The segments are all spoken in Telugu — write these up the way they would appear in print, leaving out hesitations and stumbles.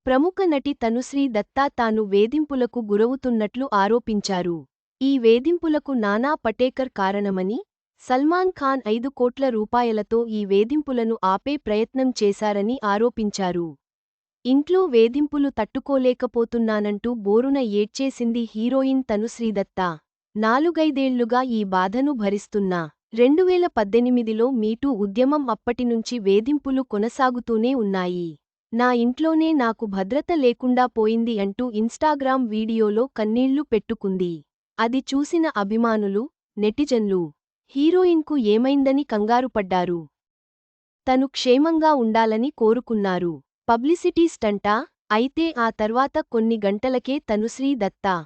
ప్రముఖ నటి తనుశ్రీ దత్తా తాను వేధింపులకు గురవుతున్నట్లు ఆరోపించారు. ఈ వేధింపులకు నానా పటేకర్ కారణమని, సల్మాన్ ఖాన్ 5 కోట్ల రూపాయలతో ఈ వేధింపులను ఆపే ప్రయత్నం చేశారని ఆరోపించారు. ఇంట్లో వేధింపులు తట్టుకోలేకపోతున్నానంటూ బోరున ఏడ్చేసింది హీరోయిన్ తనుశ్రీ దత్తా. 4-5ఏళ్లుగా ఈ బాధను భరిస్తున్నా. 2018లో మీటూ ఉద్యమం అప్పటినుంచి వేధింపులు కొనసాగుతూనే ఉన్నాయి. నా ఇంట్లోనే నాకు భద్రత లేకుండా పోయింది అంటూ ఇన్స్టాగ్రామ్ వీడియోలో కన్నీళ్లు పెట్టుకుంది. అది చూసిన అభిమానులు, నెటిజన్లు హీరోయిన్కు ఏమైందని కంగారుపడ్డారు. తను క్షేమంగా ఉండాలని కోరుకున్నారు. పబ్లిసిటీ స్టంటా? అయితే ఆ తర్వాత కొన్ని గంటలకే తనుశ్రీ దత్తా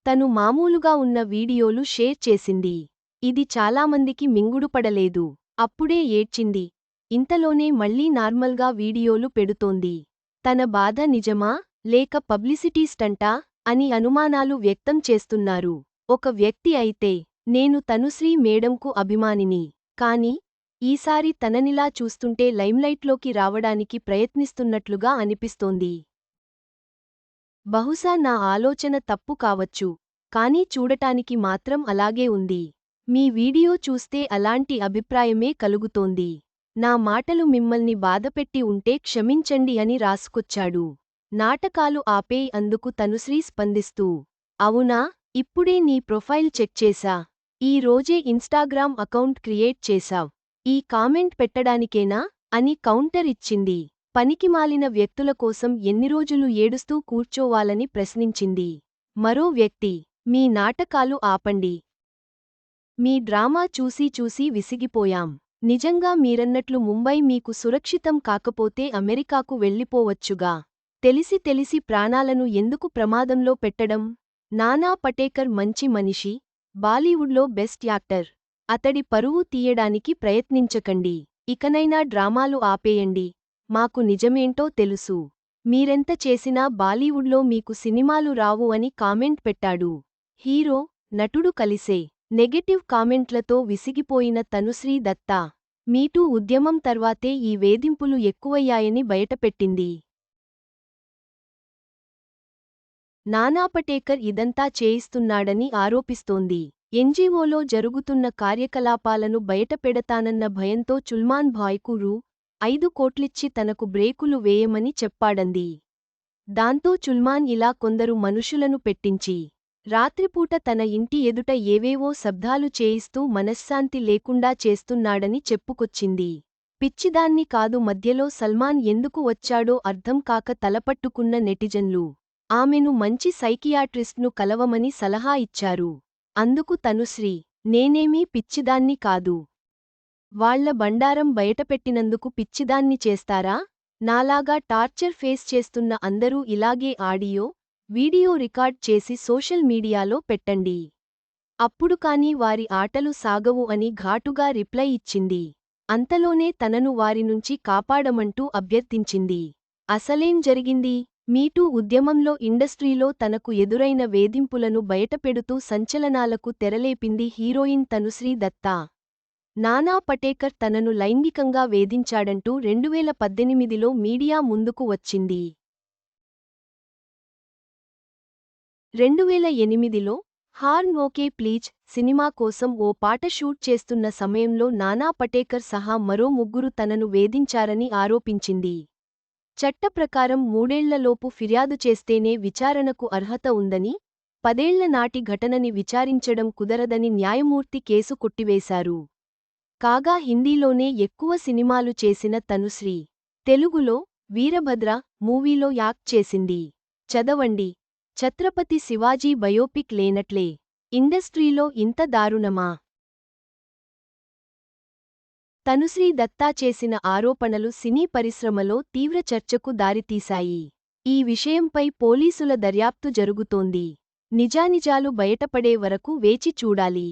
తను మామూలుగా ఉన్న వీడియోలు షేర్ చేసింది. ఇది చాలామందికి మింగుడుపడలేదు. అప్పుడే ఏడ్చింది. ఇంతలోనే మళ్లీ నార్మల్గా వీడియోలు పెడుతోంది. తన బాధ నిజమా, లేక పబ్లిసిటీ స్టంటా అని అనుమానాలు వ్యక్తం చేస్తున్నారు. ఒక వ్యక్తి అయితే, నేను తనుశ్రీ మేడంకు అభిమానిని. కానీ ఈసారి తననిలా చూస్తుంటే లైమ్లైట్లోకి రావడానికి ప్రయత్నిస్తున్నట్లుగా అనిపిస్తోంది. బహుశా నా ఆలోచన తప్పు కావచ్చు, కానీ చూడటానికి మాత్రం అలాగే ఉంది. మీ వీడియో చూస్తే అలాంటి అభిప్రాయమే కలుగుతోంది. నా మాటలు మిమ్మల్ని బాధపెట్టి ఉంటే క్షమించండి అని రాసుకొచ్చాడు. నాటకాలు ఆపేయ్ అందుకు తనుశ్రీ స్పందిస్తూ, అవునా, ఇప్పుడే నీ ప్రొఫైల్ చెక్ చేశా. ఈ రోజే ఇన్స్టాగ్రామ్ అకౌంట్ క్రియేట్ చేశావ్. ఈ కామెంట్ పెట్టడానికేనా అని కౌంటర్ ఇచ్చింది. పనికిమాలిన వ్యక్తుల కోసం ఎన్ని రోజులు ఏడుస్తూ కూర్చోవాలని ప్రశ్నించింది. మరో వ్యక్తి, మీ నాటకాలు ఆపండి. మీ డ్రామా చూసి చూసి విసిగిపోయాం. నిజంగా మీరన్నట్లు ముంబై మీకు సురక్షితం కాకపోతే అమెరికాకు వెళ్ళిపోవచ్చుగా. తెలిసి తెలిసి ప్రాణాలను ఎందుకు ప్రమాదంలో పెట్టడం? నానా పటేకర్ మంచి మనిషి, బాలీవుడ్లో బెస్ట్ యాక్టర్. అతడి పరువు తీయడానికి ప్రయత్నించకండి. ఇకనైనా డ్రామాలు ఆపేయండి. మాకు నిజమేంటో తెలుసు. మీరెంత చేసినా బాలీవుడ్లో మీకు సినిమాలు రావు అని కామెంట్ పెట్టాడు. హీరో, నటుడు కలిసే నెగెటివ్ కామెంట్లతో విసిగిపోయిన తనుశ్రీ దత్తా మీటూ ఉద్యమం తర్వాతే ఈ వేధింపులు ఎక్కువయ్యాయని బయటపెట్టింది. నానా పటేకర్ ఇదంతా చేయిస్తున్నాడని ఆరోపిస్తోంది. ఎన్జీఓలో జరుగుతున్న కార్యకలాపాలను బయటపెడతానన్న భయంతో సల్మాన్ భాయ్కు రూ. 5 కోట్లిచ్చి తనకు బ్రేకులు వేయమని చెప్పాడంది. దాంతో సల్మాన్ ఇలా కొందరు మనుషులను పెట్టించి రాత్రిపూట తన ఇంటి ఎదుట ఏవేవో శబ్దాలు చేయిస్తూ మనశ్శాంతి లేకుండా చేస్తున్నాడని చెప్పుకొచ్చింది. పిచ్చిదాన్ని కాదు. మధ్యలో సల్మాన్ ఎందుకు వచ్చాడో అర్థం కాక తలపట్టుకున్న నెటిజన్లు ఆమెను మంచి సైకియాట్రిస్ట్ను కలవమని సలహా ఇచ్చారు. అందుకు తనుశ్రీ, నేనేమీ పిచ్చిదాన్ని కాదు. వాళ్ల బండారం బయటపెట్టినందుకు పిచ్చిదాన్ని చేస్తారా? నాలాగా టార్చర్ ఫేస్ చేస్తున్న అందరూ ఇలాగే ఆడియో, వీడియో రికార్డ్ చేసి సోషల్ మీడియాలో పెట్టండి. అప్పుడు కానీ వారి ఆటలు సాగవు అని ఘాటుగా రిప్లై ఇచ్చింది. అంతలోనే తనను వారి నుంచి కాపాడమంటూ అభ్యర్థించింది. అసలేం జరిగింది? మీటూ ఉద్యమంలో ఇండస్ట్రీలో తనకు ఎదురైన వేధింపులను బయటపెడుతూ సంచలనాలకు తెరలేపింది హీరోయిన్ తనుశ్రీ దత్తా. నానా పటేకర్ తనను లైంగికంగా వేధించాడంటూ 2018లో మీడియా ముందుకు వచ్చింది. 2008లో హార్న్ ఓకే ప్లీజ్ సినిమా కోసం ఓ పాట షూట్ చేస్తున్న సమయంలో నానా పటేకర్ సహా మరో 3 తనను వేధించారని ఆరోపించింది. చట్ట ప్రకారం 3 ఏళ్లలోపు ఫిర్యాదు చేస్తేనే విచారణకు అర్హత ఉందని, 10 ఏళ్ల నాటి ఘటనని విచారించడం కుదరదని న్యాయమూర్తి కేసు కొట్టివేశారు. కాగా హిందీలోనే ఎక్కువ సినిమాలు చేసిన తనుశ్రీ తెలుగులో వీరభద్ర మూవీలో యాక్ట్ చేసింది. చదవండి. ఛత్రపతి శివాజీ బయోపిక్ లేనట్లే. ఇండస్ట్రీలో ఇంత దారుణమా? తనుశ్రీ దత్తా చేసిన ఆరోపణలు సినీ పరిశ్రమలో తీవ్ర చర్చకు దారితీశాయి. ఈ విషయంపై పోలీసుల దర్యాప్తు జరుగుతోంది. నిజానిజాలు బయటపడే వరకు వేచి చూడాలి.